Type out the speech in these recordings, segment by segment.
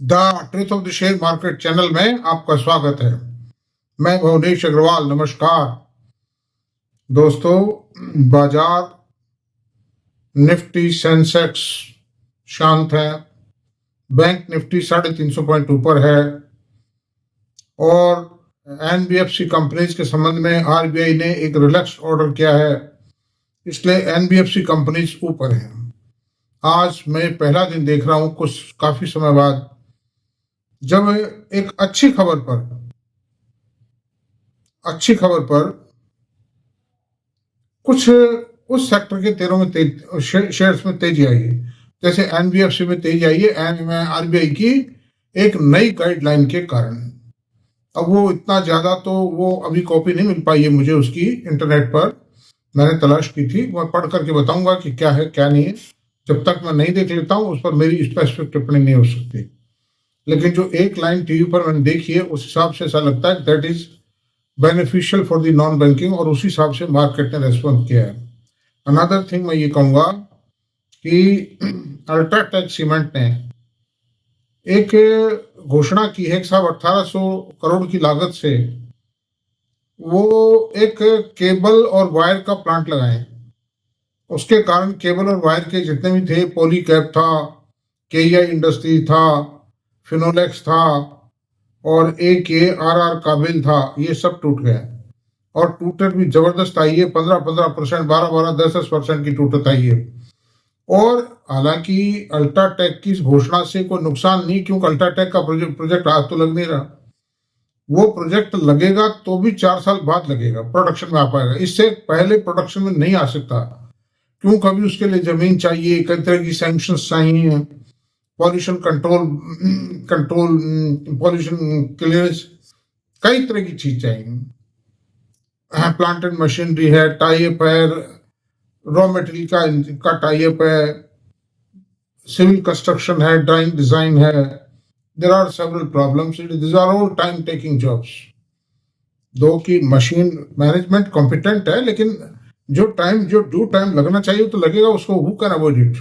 The truth of the share market channel में आपका स्वागत है। मैं भुवनेश अग्रवाल। नमस्कार दोस्तों। बाजार निफ्टी सेंसेक्स शांत है। बैंक निफ्टी 350 पॉइंट ऊपर है और एनबीएफसी कंपनीज के संबंध में आरबीआई ने एक रिलैक्स ऑर्डर किया है, इसलिए एनबीएफसी कंपनीज ऊपर है। आज मैं पहला दिन देख रहा हूं कुछ काफी समय बाद, जब एक अच्छी खबर पर कुछ उस सेक्टर के तेरों में शेयर्स में तेजी आई है। जैसे एनबीएफसी में तेजी आई है आरबीआई की एक नई गाइडलाइन के कारण। अब वो इतना ज्यादा तो वो अभी कॉपी नहीं मिल पाई है मुझे उसकी, इंटरनेट पर मैंने तलाश की थी। मैं पढ़ करके बताऊंगा कि क्या है क्या नहीं है। जब तक मैं नहीं देख लेता हूं उस पर मेरी स्पेसिफिक टिप्पणी नहीं हो सकती। लेकिन जो एक लाइन टीवी पर मैंने देखी है उस हिसाब से ऐसा लगता है that is beneficial for the non banking, और उसी हिसाब से मार्केट ने रेस्पॉन्ड किया है। अनदर थिंग मैं ये कहूंगा कि अल्ट्राटेक सीमेंट ने एक घोषणा की है 1800 करोड़ की लागत से वो एक केबल और वायर का प्लांट लगाए। उसके कारण केबल और वायर के जितने भी थे, पॉलीकैब था, केईआई इंडस्ट्री था, फिनोलेक्स था और AKRR काबिल था, ये सब टूट गए। और टूटट भी जबरदस्त आई है, 15%, 12%, 10% की टूटत आई है। और हालांकि अल्ट्राटेक की घोषणा से कोई नुकसान नहीं, क्योंकि अल्ट्राटेक का प्रोजेक्ट आज तो लग नहीं रहा। वो प्रोजेक्ट लगेगा तो भी 4 साल बाद लगेगा, प्रोडक्शन में आ पाएगा। इससे पहले प्रोडक्शन में नहीं आ सकता, क्योंकि अभी उसके लिए जमीन चाहिए, कई तरह की सैंक्शंस चाहिए, पॉल्यूशन कंट्रोल, पॉल्यूशन क्लियरेंस, कई तरह की चीज चाहिए। प्लांट एंड मशीनरी है, टाइप है, रॉ मटेरियल का टाइप है, सिविल कंस्ट्रक्शन है, ड्राइंग डिजाइन है। There are several problems, these are all time taking jobs. दो की मशीन मैनेजमेंट कॉम्पिटेंट है, लेकिन जो ड्यू टाइम लगना चाहिए तो लगेगा उसको, हु कैन अवॉइड इट।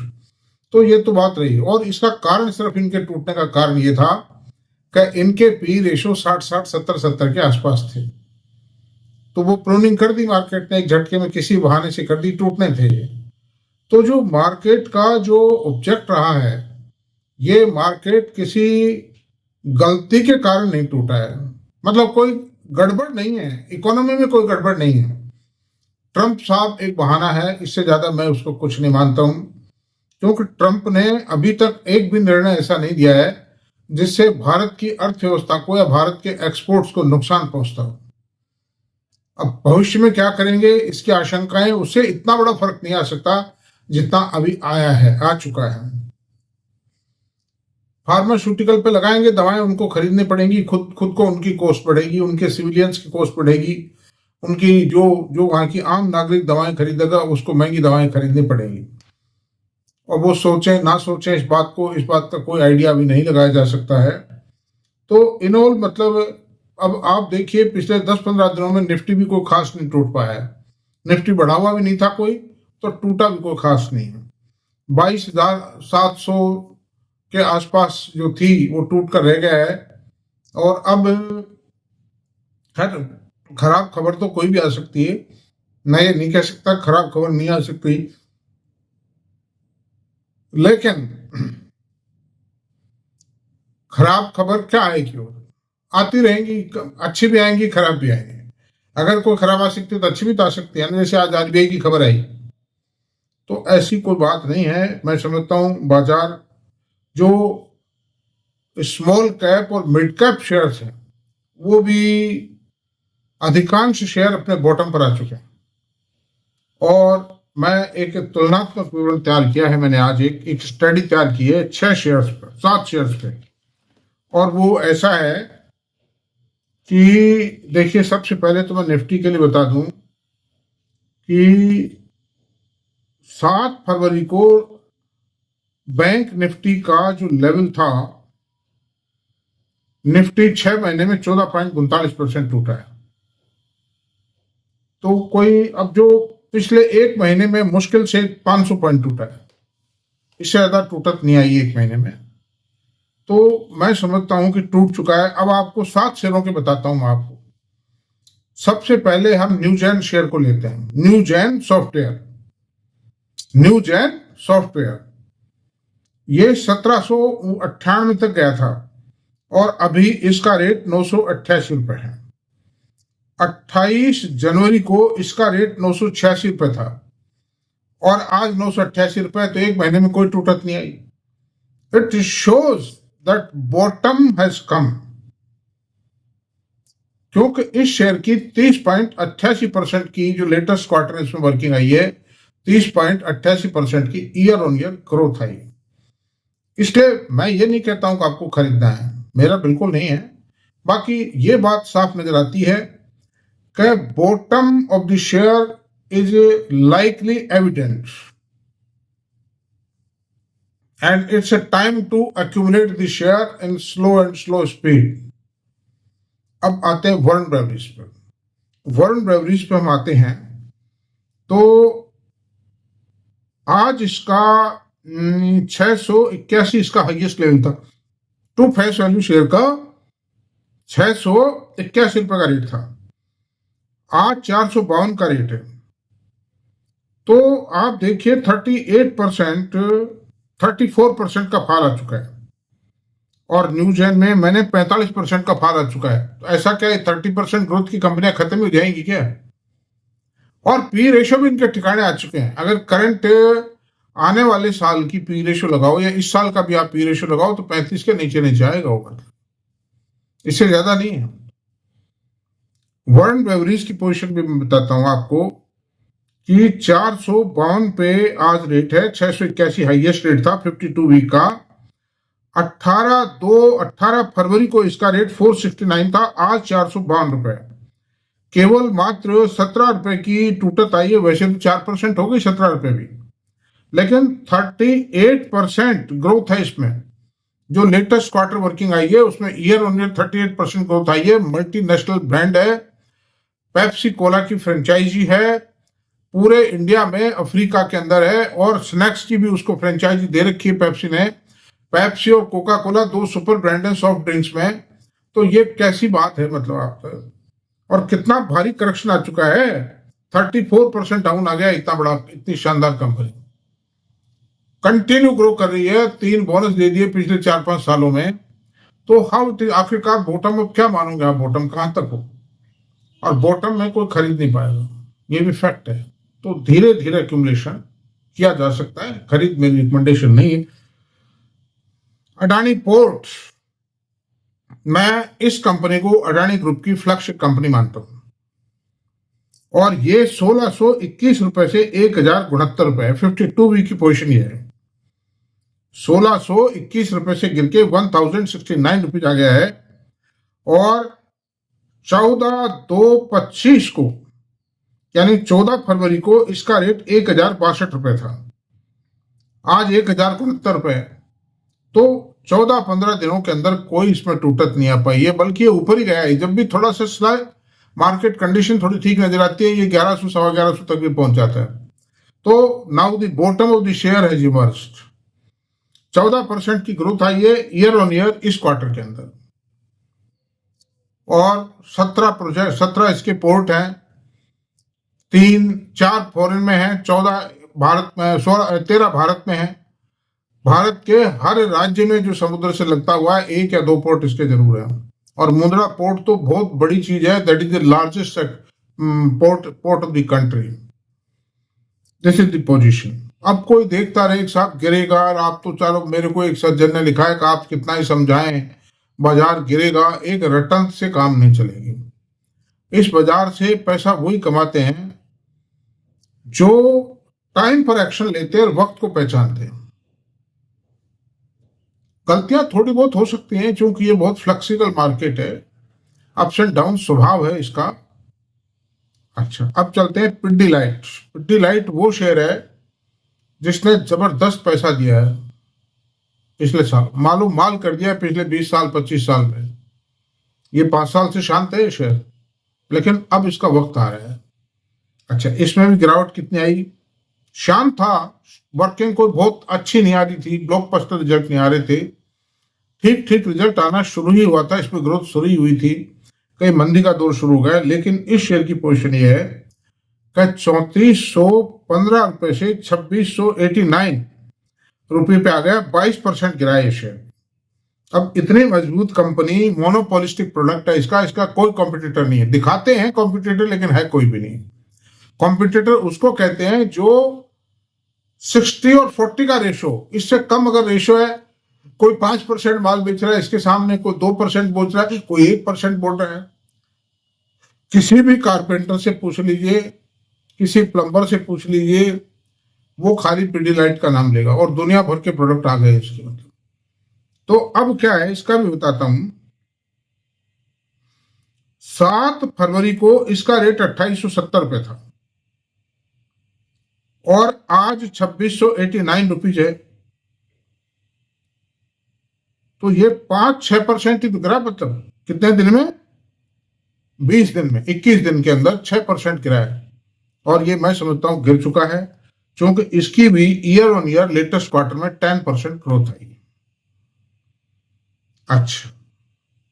तो ये तो बात रही। और इसका कारण, सिर्फ इनके टूटने का कारण ये था कि इनके पी रेशो 60-60, 70-70 के आसपास थे। तो वो प्रूनिंग कर दी मार्केट ने एक झटके में, किसी बहाने से कर दी, टूटने थे ये। तो जो मार्केट का जो ऑब्जेक्ट रहा है, ये मार्केट किसी गलती के कारण नहीं टूटा है। मतलब कोई गड़बड़ नहीं है, इकोनॉमी में कोई गड़बड़ नहीं है। ट्रंप साहब एक बहाना है, इससे ज्यादा मैं उसको कुछ नहीं मानता हूं। क्योंकि ट्रंप ने अभी तक एक भी निर्णय ऐसा नहीं दिया है जिससे भारत की अर्थव्यवस्था को या भारत के एक्सपोर्ट्स को नुकसान पहुंचता हो। अब भविष्य में क्या करेंगे इसकी आशंकाएं, उससे इतना बड़ा फर्क नहीं आ सकता जितना अभी आ चुका है। फार्मास्यूटिकल पे लगाएंगे दवाएं, उनको खरीदनी पड़ेंगी, खुद को उनकी कॉस्ट बढ़ेगी, उनके सिविलियंस की कॉस्ट बढ़ेगी, उनकी जो वहां की आम नागरिक दवाएं खरीदेगा उसको महंगी दवाएं खरीदनी पड़ेगी। और वो सोचें ना सोचें इस बात का कोई आइडिया भी नहीं लगाया जा सकता है। तो इन ऑल मतलब अब आप देखिए, पिछले 10-15 दिनों में निफ्टी भी कोई खास नहीं टूट पाया है। निफ्टी बढ़ा हुआ भी नहीं था कोई, तो टूटा भी कोई खास नहीं है। 22,700 के आसपास जो थी वो टूट कर रह गया है। और अब खैर खराब खबर तो कोई भी आ सकती है, मैं ये नहीं कह सकता खराब खबर नहीं आ सकती, लेकिन खराब खबर क्या आएगी, आती रहेंगी, अच्छी भी आएंगी खराब भी आएंगी। अगर कोई खराब आ सकती है तो अच्छी भी तो आ सकती है। जैसे आज आरबीआई की खबर आई, तो ऐसी कोई बात नहीं है। मैं समझता हूं बाजार जो स्मॉल कैप और मिड कैप शेयर्स हैं, वो भी अधिकांश शेयर अपने बॉटम पर आ चुके हैं। और मैं एक तुलनात्मक विवरण तैयार किया है, मैंने आज एक स्टडी तैयार की है 7 शेयर्स पे। और वो ऐसा है कि देखिए, सबसे पहले तो मैं निफ्टी के लिए बता दूं कि 7 फरवरी को बैंक निफ्टी का जो लेवल था, निफ्टी 6 महीने में 14.39% टूटा है। तो कोई अब जो पिछले एक महीने में मुश्किल से 500 पॉइंट टूटा है, इससे ज्यादा टूटत नहीं आई एक महीने में। तो मैं समझता हूं कि टूट चुका है। अब आपको 7 शेयरों के बताता हूं मैं आपको। सबसे पहले हम न्यूजेन शेयर को लेते हैं। न्यूजेन सॉफ्टवेयर, न्यूजेन सॉफ्टवेयर ये 1798 तक गया था और अभी इसका रेट 988 रुपए है। 28 जनवरी को इसका रेट 986 रुपए था और आज 988 रुपए, तो एक महीने में कोई टूटत नहीं आई। It shows that bottom has come, क्योंकि इस शेयर की 30.88% की जो लेटेस्ट क्वार्टर इसमें वर्किंग आई है, 30.88% की ईयर ऑन ईयर ग्रोथ आई। इसलिए मैं ये नहीं कहता हूं कि आपको खरीदना है, मेरा बिल्कुल नहीं है। बाकी ये बात साफ नजर आती है कि bottom of the share is likely evident and it's a time to accumulate the share in slow speed. अब आते हैं वॉरेन ब्रेवरीज पर। वॉरेन ब्रेवरीज पे हम आते हैं तो आज इसका 681 इसका हाईएस्ट लेवल था। टू फेस वैल्यू शेयर का 681 रुपए का रेट था, आज 452 का रेट है। तो आप देखिए 38%, 34% का फाल आ चुका है और न्यूजेन में मैंने 45% का फाल आ चुका है। तो ऐसा क्या है, 30% ग्रोथ की कंपनियां खत्म हो जाएंगी क्या? और पी रेशो भी इनके ठिकाने आ चुके हैं। अगर करंट आने वाले साल की पी रेशो लगाओ या इस साल का भी आप पी रेशो लगाओ तो 35 के नीचे नीचे आएगा वो, इससे ज्यादा नहीं है। वॉरेन ब्रेवरीज की पोजीशन भी मैं बताता हूं आपको कि 452 पे आज रेट है, 681 हाईएस्ट रेट था 52 वीक का। 18 फरवरी को इसका रेट 469 था, आज 452 रुपए। केवल मात्र 17 रुपए की टूटत आई है। वैसे तो 4% हो गई 17 रुपए भी, लेकिन 38% ग्रोथ है इसमें। जो लेटेस्ट क्वार्टर वर्किंग आई है उसमें ईयर ऑन ईयर 38% ग्रोथ आई है। मल्टीनेशनल ब्रांड है, पेप्सी कोला की फ्रेंचाइजी है, पूरे इंडिया में, अफ्रीका के अंदर है, और स्नैक्स की भी उसको फ्रेंचाइजी दे रखी है पेप्सी ने। पेप्सी और कोका कोला 2 सुपर ब्रांड है सॉफ्ट ड्रिंक्स में। तो ये कैसी बात है मतलब आप, और कितना भारी करेक्शन आ चुका है, 34% डाउन आ गया। इतना बड़ा, इतनी शानदार कंपनी कंटिन्यू ग्रो कर रही है, 3 बोनस दे दिए पिछले 4-5 सालों में। तो हाउ, आखिरकार बॉटम अब क्या मानोगे आप, बॉटम कहां तक हो? और बॉटम में कोई खरीद नहीं पाएगा, ये भी फैक्ट है। तो धीरे धीरे एक्यूमुलेशन किया जा सकता है, खरीद मेरी रिकमेंडेशन नहीं है। अडानी पोर्ट, मैं इस कंपनी को अडानी ग्रुप की फ्लैगशिप कंपनी मानता हूं और ये 1621 रुपए से 1069 रुपए है। 52 वीक की पोजीशन ये है। 1621 रुपए से गिर के 1069 रुपीज आ गया है और 14/2/25 को, यानी 14 फरवरी को इसका रेट 1062 रुपए था, आज 1069 रुपए है। तो 14-15 दिनों के अंदर कोई इसमें टूटत नहीं आ पाई है, बल्कि ये ऊपर ही गया है। जब भी थोड़ा सा स्लाइड मार्केट कंडीशन थोड़ी ठीक नजर आती है, ये 1100 सवा 1100 तक भी पहुंच जाता है। तो now the bottom of the share has emerged. 14% की ग्रोथ आई है ईयर ऑन ईयर इस क्वार्टर के अंदर, और 17 इसके पोर्ट हैं, 3-4 फॉरेन में हैं, 14 भारत में, 13 भारत में है। भारत के हर राज्य में जो समुद्र से लगता हुआ है 1 या 2 पोर्ट इसके जरूर है। और मुंद्रा पोर्ट तो बहुत बड़ी चीज है, that is the largest port of the country. This is the position. अब कोई देखता रहे साहब गिरेगा, और आप तो, चलो मेरे को एक सज्जन ने लिखा है कि आप कितना ही समझाएं बाजार गिरेगा, एक रटन से काम नहीं चलेगी। इस बाजार से पैसा वही कमाते हैं जो टाइम पर एक्शन लेते हैं और वक्त को पहचानते हैं। गलतियां थोड़ी बहुत हो सकती हैं क्योंकि ये बहुत फ्लेक्सिबल मार्केट है, अप्स एंड डाउन स्वभाव है इसका। अच्छा, अब चलते हैं पिड्डीलाइट। पिड्डीलाइट वो शेयर है जिसने जबरदस्त पैसा दिया है पिछले साल, मालूम माल कर दिया पिछले 20 साल 25 साल में। ये 5 साल से शांत है शेयर, लेकिन अब इसका वक्त आ रहा है। अच्छा, इसमें भी गिरावट कितनी आई? शांत था, वर्किंग कोई बहुत अच्छी नहीं आ रही थी, ब्लॉकबस्टर रिजल्ट नहीं आ रहे थे, ठीक ठीक रिजल्ट आना शुरू ही हुआ था, इसमें ग्रोथ शुरू ही हुई थी, कहीं मंदी का दौर शुरू हो गया, लेकिन इस शेयर की पोजीशन ये है कि 3415 रुपए से 2689 रुपए पे आ गया, 22% गिरा ये शेयर। अब इतनी मजबूत कंपनी, मोनोपोलिस्टिक प्रोडक्ट है इसका, इसका कोई कॉम्पिटिटर नहीं है। दिखाते हैं कॉम्पिटिटर, लेकिन है कोई भी नहीं। कॉम्पिटिटर उसको कहते हैं जो 60 और 40 का रेशो, इससे कम अगर रेशो है, कोई 5% माल बेच रहा है इसके सामने, कोई 2% बेच रहा है, कोई 1% बोल रहा है। किसी भी कारपेंटर से पूछ लीजिए, किसी प्लम्बर से पूछ लीजिए, वो खाली पिडिलाइट का नाम लेगा, और दुनिया भर के प्रोडक्ट आ गए इसके। मतलब तो अब क्या है इसका भी बताता हूं। 7 फरवरी को इसका रेट 2870 रुपए था और आज 2689 रुपीज है। तो ये 5-6% ही गिरा। मतलब कितने दिन में? 20 दिन में, 21 दिन के अंदर 6% गिरा है। और ये मैं समझता हूं गिर चुका है, क्योंकि इसकी भी year on year latest quarter में 10% ग्रोथ आई। अच्छा,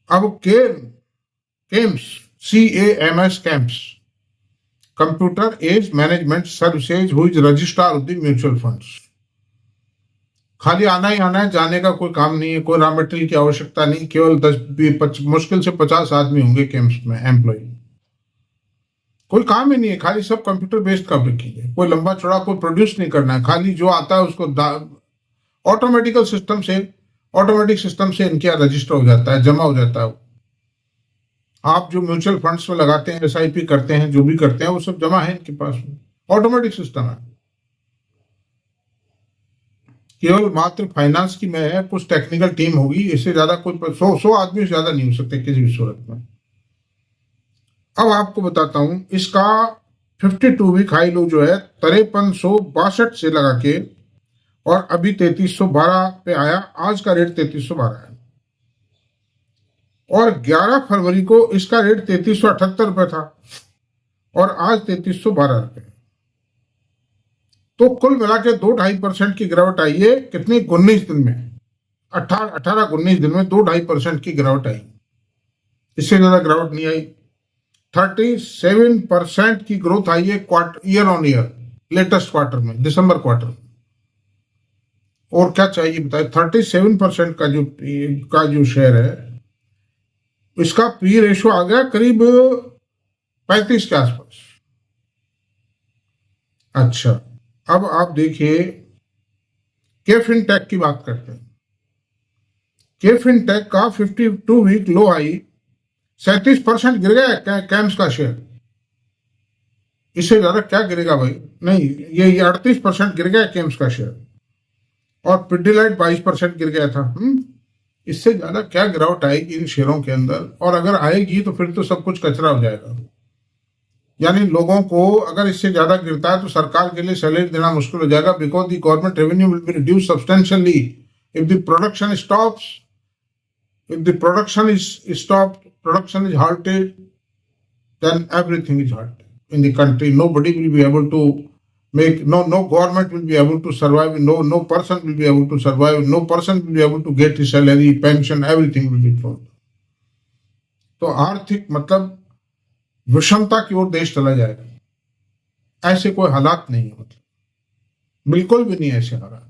अब Kemps, CAMS, camps, computer age management services, who is registrar of the mutual funds. खाली आना ही आना है, जाने का कोई काम नहीं है, कोई रॉ मटेरियल की आवश्यकता नहीं, केवल 10 मुश्किल से 50 आदमी होंगे केम्स में एम्प्लॉय। कोई काम ही नहीं है, खाली सब कंप्यूटर बेस्ड काम रखिए। कोई लंबा चौड़ा कोई प्रोड्यूस नहीं करना है, खाली जो आता है उसको ऑटोमेटिक सिस्टम से इनके रजिस्टर हो जाता है, जमा हो जाता है। आप जो म्यूचुअल फंड्स में लगाते हैं, SIP करते हैं, जो भी करते हैं, वो सब जमा है इनके पास, ऑटोमेटिक सिस्टम है। केवल मात्र फाइनेंस की में है, कुछ टेक्निकल टीम होगी, इससे ज्यादा कोई 100 आदमी से ज्यादा नहीं हो सकते किसी भी सूरत में। अब आपको बताता हूं इसका 52 वीक हाई लो जो है 5362 से लगा के, और अभी 3312 पे आया। आज का रेट 3312 है, और 11 फरवरी को इसका रेट 3378 रुपए था और आज 3312 रुपए। तो कुल मिला के 2-2.5% की गिरावट आई है। कितनी? 19 दिन में, 18-19 दिन में 2-2.5% की गिरावट आई, इससे ज्यादा गिरावट नहीं आई। 37% की ग्रोथ आई है year on year latest quarter में, दिसंबर क्वार्टर। और क्या चाहिए बताए? 37% का जो शेयर है, इसका पी रेशो आ गया करीब 35 के आसपास। अच्छा, अब आप देखिए केफिनटेक की बात करते हैं। केफिनटेक का 52 वीक लो आई 37% गिर गया कैम्स का शेयर। इससे ज्यादा क्या गिरेगा भाई? नहीं, ये 38% गिर गया कैम्स का शेयर, और पिडिलाइट 22% गिर गया था। इससे ज्यादा क्या गिरावट आएगी इन शेयरों के अंदर? और अगर आएगी तो फिर तो सब कुछ कचरा हो जाएगा। यानी लोगों को अगर इससे ज्यादा गिरता है तो सरकार के लिए सैलरी देना मुश्किल हो जाएगा, because the government revenue will be reduce substantially if the production stops. If the production is stopped, production is halted, then everything is halted in the country. Nobody will be able to make, no government will be able to survive, no person will be able to survive, no person will be able to get his salary, pension, everything will be closed. तो आर्थिक मतलब विषमता की ओर देश चला जाएगा। ऐसे कोई हालात नहीं है, मतलब बिल्कुल भी नहीं ऐसे हालात।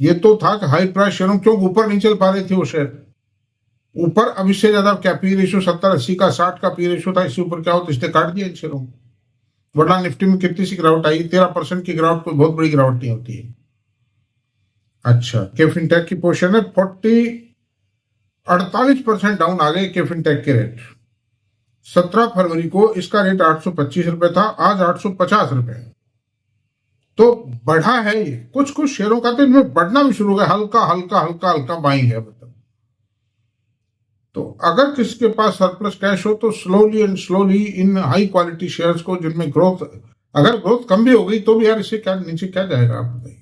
ये तो था कि हाई प्राइस शेयरों क्यों ऊपर नहीं चल पा रहे थे वो शेयर ऊपर। अब इससे ज्यादा क्या पी रेशो 70-80 का 60 का पी रेशो था, इससे ऊपर क्या हो तो इसने काट दिया इन शेयरों को। वरना निफ्टी में कितनी सी गिरावट आई? 13% की गिरावट कोई बहुत बड़ी गिरावट नहीं होती है। अच्छा, केफिनटेक की पोजीशन है 48% डाउन आ गए केफिनटेक के रेट। 17 फरवरी को इसका रेट 825 रुपए था, आज 850 रुपए। तो बढ़ा है ये, कुछ शेयरों का तो इनमें बढ़ना भी शुरू हो गया, हल्का हल्का हल्का हल्का बाइंग है। मतलब तो अगर किसी के पास सरप्लस कैश हो तो slowly and slowly in high quality shares को, जिनमें ग्रोथ, अगर ग्रोथ कम भी हो गई तो भी यार इससे क्या नीचे क्या जाएगा आप बताइए।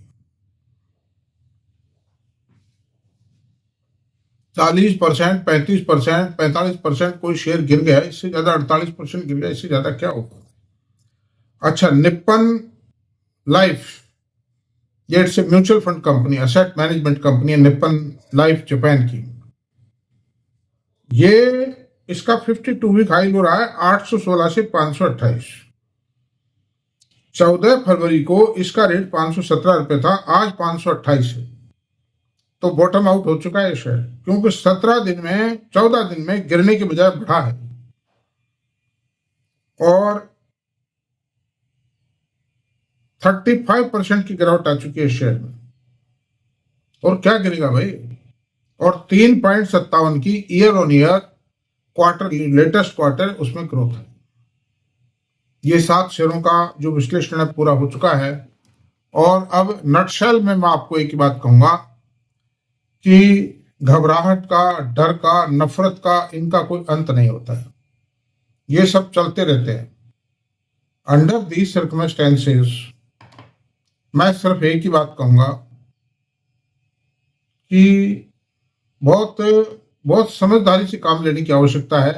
40%, 35%, 45% कोई शेयर गिर गया, इससे ज्यादा 48% गिर गया, इससे ज्यादा क्या होगा? अच्छा, निप्पन लाइफ ये it's a mutual fund company, asset management company है निप्पन लाइफ जापान की। ये इसका 52 वीक हाई हो रहा है 816 से 528। 14 फरवरी को इसका रेट 517 रुपए था, आज 528 है। तो बॉटम आउट हो चुका है शेयर, क्योंकि 14 दिन में गिरने के बजाय बढ़ा है और 35% की गिरावट आ चुकी है शेयर में। और क्या गिरेगा भाई? और 3.57 की year on year quarter, latest quarter, उसमें ग्रोथ है। ये 7 शेयरों का जो विश्लेषण है पूरा हो चुका है। और अब नटशेल में मैं आपको एक ही बात कहूंगा कि घबराहट का, डर का, नफरत का इनका कोई अंत नहीं होता है, ये सब चलते रहते हैं। अंडर दीज सर्कमस्टेंसेस मैं सिर्फ एक ही बात कहूंगा कि बहुत समझदारी से काम लेने की आवश्यकता है,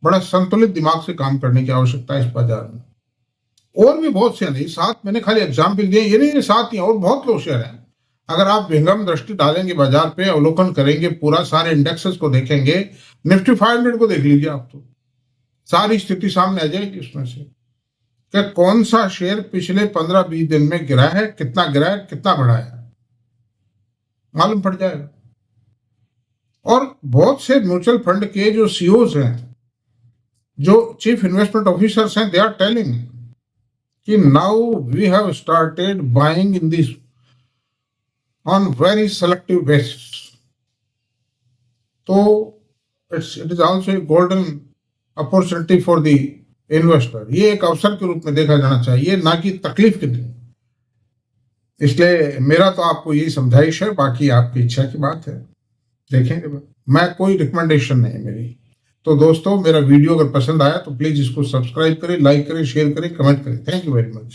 बड़ा संतुलित दिमाग से काम करने की आवश्यकता है इस बाजार में। और भी बहुत शेयर नहीं, 7 मैंने खाली एग्जाम्पल दिए, ये नहीं 7 ही, और बहुत लो शेयर हैं। अगर आप विहंगम दृष्टि डालेंगे बाजार पे, अवलोकन करेंगे, पूरा सारे इंडेक्सेस को देखेंगे, निफ्टी 500 को देख लीजिए आप, तो सारी स्थिति सामने आ जाएगी उसमें से कि कौन सा शेयर पिछले 15-20 दिन में गिरा है, कितना गिरा है, कितना बढ़ा है, मालूम पड़ जाएगा। और बहुत से म्यूचुअल फंड के जो सीईओज हैं, जो चीफ इन्वेस्टमेंट ऑफिसर्स हैं, दे आर टेलिंग कि now we have started buying in this on very selective basis. तो it is also a golden opportunity for the investor. ये एक अवसर के रूप में देखा जाना चाहिए, ना कि तकलीफ के लिए। इसलिए मेरा तो आपको यही समझाइश है, बाकी आपकी इच्छा की बात है, देखेंगे। मैं कोई रिकमेंडेशन नहीं है मेरी। तो दोस्तों, मेरा वीडियो अगर पसंद आया तो प्लीज इसको सब्सक्राइब करें, लाइक करें, शेयर करें, कमेंट करें। Thank you very much.